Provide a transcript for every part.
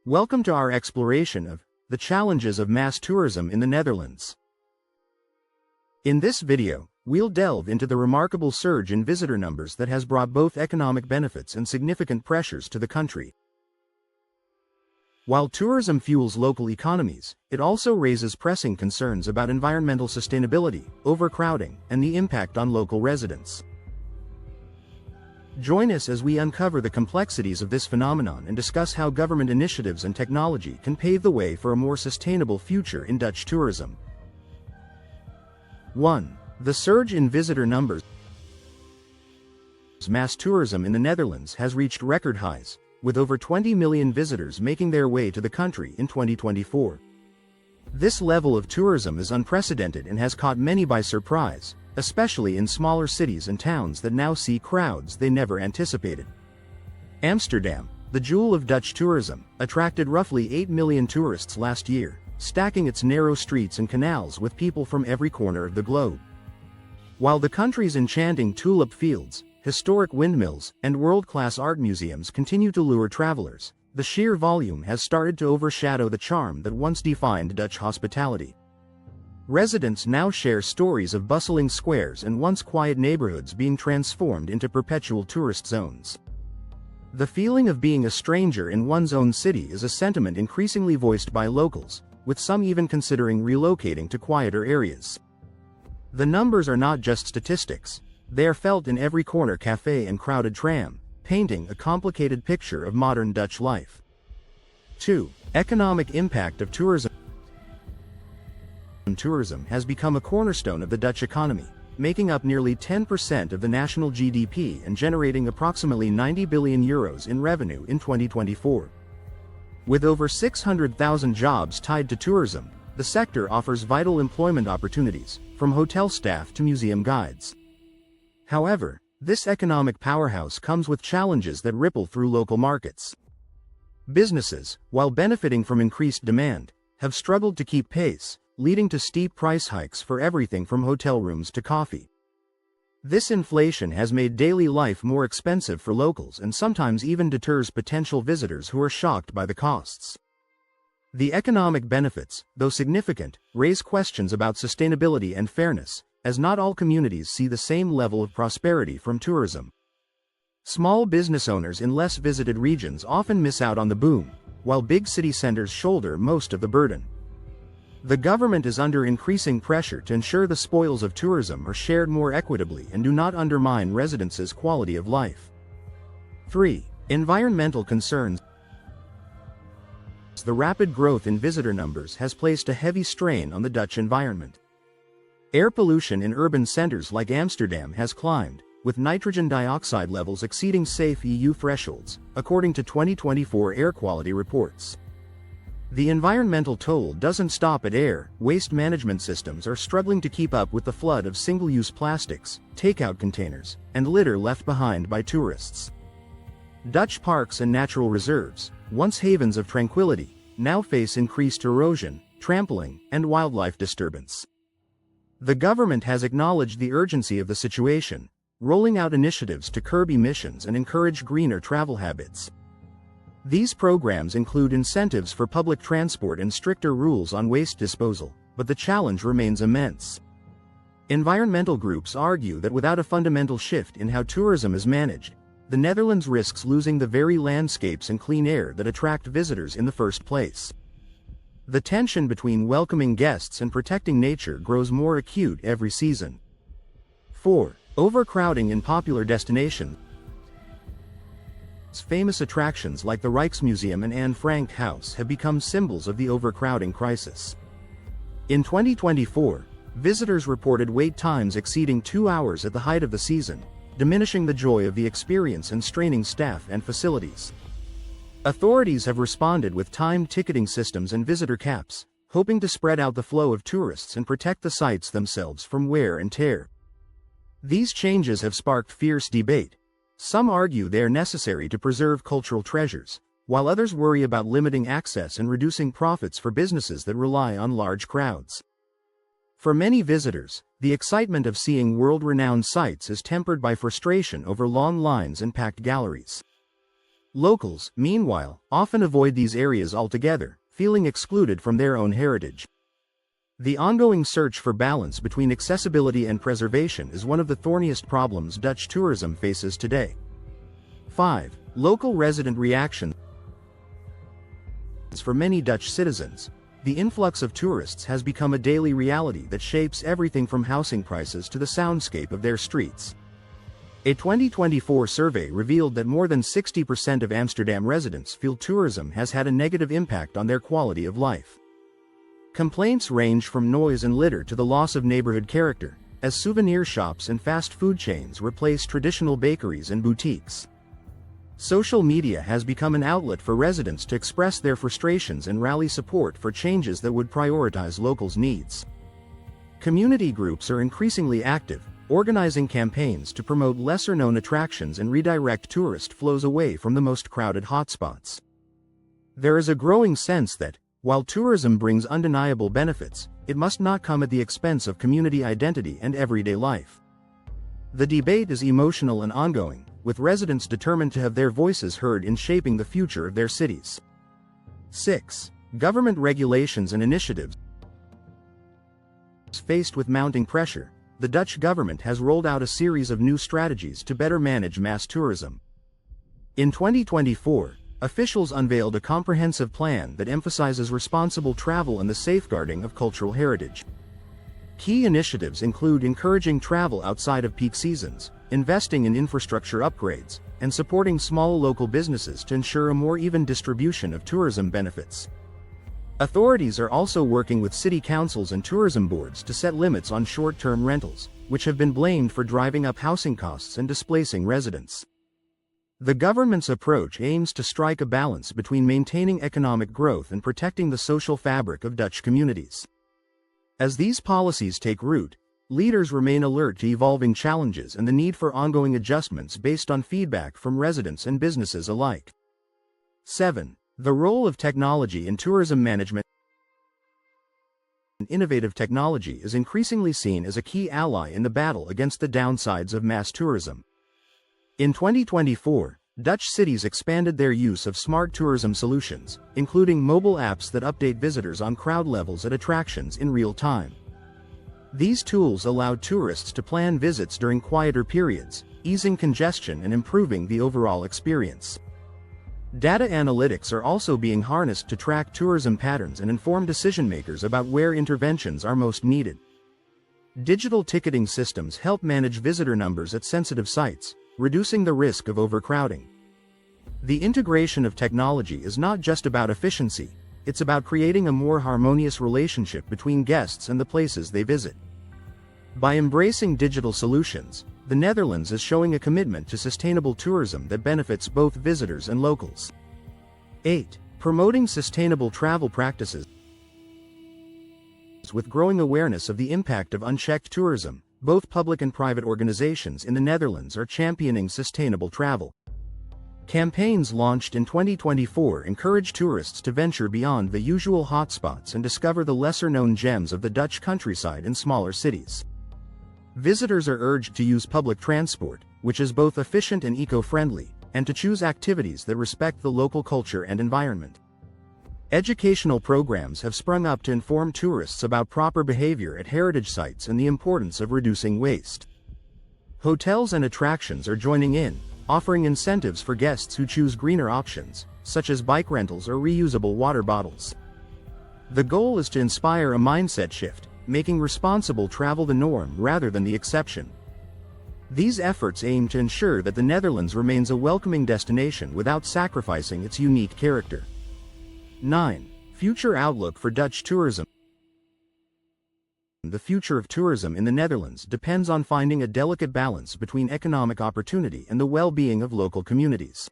Welcome to our exploration of the challenges of mass tourism in the Netherlands. In this video, we'll delve into the remarkable surge in visitor numbers that has brought both economic benefits and significant pressures to the country. While tourism fuels local economies, it also raises pressing concerns about environmental sustainability, overcrowding, and the impact on local residents. Join us as we uncover the complexities of this phenomenon and discuss how government initiatives and technology can pave the way for a more sustainable future in Dutch tourism. 1. The surge in visitor numbers. Mass tourism in the Netherlands has reached record highs, with over 20 million visitors making their way to the country in 2024. This level of tourism is unprecedented and has caught many by surprise, especially in smaller cities and towns that now see crowds they never anticipated. Amsterdam, the jewel of Dutch tourism, attracted roughly 8 million tourists last year, stacking its narrow streets and canals with people from every corner of the globe. While the country's enchanting tulip fields, historic windmills, and world-class art museums continue to lure travelers, the sheer volume has started to overshadow the charm that once defined Dutch hospitality. Residents now share stories of bustling squares and once quiet neighborhoods being transformed into perpetual tourist zones. The feeling of being a stranger in one's own city is a sentiment increasingly voiced by locals, with some even considering relocating to quieter areas. The numbers are not just statistics, they are felt in every corner cafe and crowded tram, painting a complicated picture of modern Dutch life. 2. Economic impact of tourism. Tourism has become a cornerstone of the Dutch economy, making up nearly 10% of the national GDP and generating approximately €90 billion in revenue in 2024. With over 600,000 jobs tied to tourism, the sector offers vital employment opportunities, from hotel staff to museum guides. However, this economic powerhouse comes with challenges that ripple through local markets. Businesses, while benefiting from increased demand, have struggled to keep pace, leading to steep price hikes for everything from hotel rooms to coffee. This inflation has made daily life more expensive for locals and sometimes even deters potential visitors who are shocked by the costs. The economic benefits, though significant, raise questions about sustainability and fairness, as not all communities see the same level of prosperity from tourism. Small business owners in less visited regions often miss out on the boom, while big city centers shoulder most of the burden. The government is under increasing pressure to ensure the spoils of tourism are shared more equitably and do not undermine residents' quality of life. 3. Environmental concerns. The rapid growth in visitor numbers has placed a heavy strain on the Dutch environment. Air pollution in urban centers like Amsterdam has climbed, with nitrogen dioxide levels exceeding safe EU thresholds, according to 2024 air quality reports. The environmental toll doesn't stop at air. Waste management systems are struggling to keep up with the flood of single-use plastics, takeout containers, and litter left behind by tourists. Dutch parks and natural reserves, once havens of tranquility, now face increased erosion, trampling, and wildlife disturbance. The government has acknowledged the urgency of the situation, rolling out initiatives to curb emissions and encourage greener travel habits. These programs include incentives for public transport and stricter rules on waste disposal, but the challenge remains immense. Environmental groups argue that without a fundamental shift in how tourism is managed, the Netherlands risks losing the very landscapes and clean air that attract visitors in the first place. The tension between welcoming guests and protecting nature grows more acute every season. 4. Overcrowding in popular destinations. Famous attractions like the Rijksmuseum and Anne Frank House have become symbols of the overcrowding crisis. In 2024, visitors reported wait times exceeding 2 hours at the height of the season, diminishing the joy of the experience and straining staff and facilities. Authorities have responded with timed ticketing systems and visitor caps, hoping to spread out the flow of tourists and protect the sites themselves from wear and tear. These changes have sparked fierce debate. Some argue they are necessary to preserve cultural treasures, while others worry about limiting access and reducing profits for businesses that rely on large crowds. For many visitors, the excitement of seeing world-renowned sights is tempered by frustration over long lines and packed galleries. Locals, meanwhile, often avoid these areas altogether, feeling excluded from their own heritage. The ongoing search for balance between accessibility and preservation is one of the thorniest problems Dutch tourism faces today. 5. Local resident reactions. For many Dutch citizens, the influx of tourists has become a daily reality that shapes everything from housing prices to the soundscape of their streets. A 2024 survey revealed that more than 60% of Amsterdam residents feel tourism has had a negative impact on their quality of life. Complaints range from noise and litter to the loss of neighborhood character, as souvenir shops and fast food chains replace traditional bakeries and boutiques. Social media has become an outlet for residents to express their frustrations and rally support for changes that would prioritize locals' needs. Community groups are increasingly active, organizing campaigns to promote lesser-known attractions and redirect tourist flows away from the most crowded hotspots. There is a growing sense that, while tourism brings undeniable benefits, it must not come at the expense of community identity and everyday life. The debate is emotional and ongoing, with residents determined to have their voices heard in shaping the future of their cities. 6. Government regulations and initiatives. Faced with mounting pressure, the Dutch government has rolled out a series of new strategies to better manage mass tourism. In 2024, officials unveiled a comprehensive plan that emphasizes responsible travel and the safeguarding of cultural heritage. Key initiatives include encouraging travel outside of peak seasons, investing in infrastructure upgrades, and supporting small local businesses to ensure a more even distribution of tourism benefits. Authorities are also working with city councils and tourism boards to set limits on short-term rentals, which have been blamed for driving up housing costs and displacing residents. The government's approach aims to strike a balance between maintaining economic growth and protecting the social fabric of Dutch communities. As these policies take root, leaders remain alert to evolving challenges and the need for ongoing adjustments based on feedback from residents and businesses alike. 7. The role of technology in tourism management. Innovative technology is increasingly seen as a key ally in the battle against the downsides of mass tourism. In 2024, Dutch cities expanded their use of smart tourism solutions, including mobile apps that update visitors on crowd levels at attractions in real time. These tools allowed tourists to plan visits during quieter periods, easing congestion and improving the overall experience. Data analytics are also being harnessed to track tourism patterns and inform decision-makers about where interventions are most needed. Digital ticketing systems help manage visitor numbers at sensitive sites, reducing the risk of overcrowding. The integration of technology is not just about efficiency, it's about creating a more harmonious relationship between guests and the places they visit. By embracing digital solutions, the Netherlands is showing a commitment to sustainable tourism that benefits both visitors and locals. 8. Promoting sustainable travel practices. With growing awareness of the impact of unchecked tourism, both public and private organizations in the Netherlands are championing sustainable travel. Campaigns launched in 2024 encourage tourists to venture beyond the usual hotspots and discover the lesser-known gems of the Dutch countryside in smaller cities. Visitors are urged to use public transport, which is both efficient and eco-friendly, and to choose activities that respect the local culture and environment. Educational programs have sprung up to inform tourists about proper behavior at heritage sites and the importance of reducing waste. Hotels and attractions are joining in, offering incentives for guests who choose greener options, such as bike rentals or reusable water bottles. The goal is to inspire a mindset shift, making responsible travel the norm rather than the exception. These efforts aim to ensure that the Netherlands remains a welcoming destination without sacrificing its unique character. 9. Future outlook for Dutch tourism. The future of tourism in the Netherlands depends on finding a delicate balance between economic opportunity and the well-being of local communities.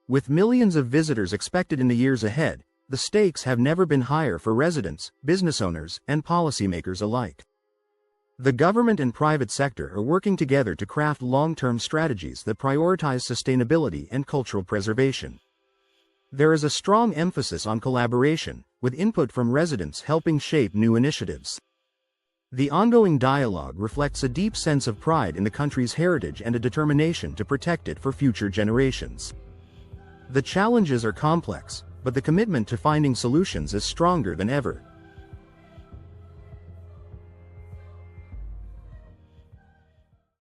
With millions of visitors expected in the years ahead, the stakes have never been higher for residents, business owners, and policymakers alike. The government and private sector are working together to craft long-term strategies that prioritize sustainability and cultural preservation. There is a strong emphasis on collaboration, with input from residents helping shape new initiatives. The ongoing dialogue reflects a deep sense of pride in the country's heritage and a determination to protect it for future generations. The challenges are complex, but the commitment to finding solutions is stronger than ever.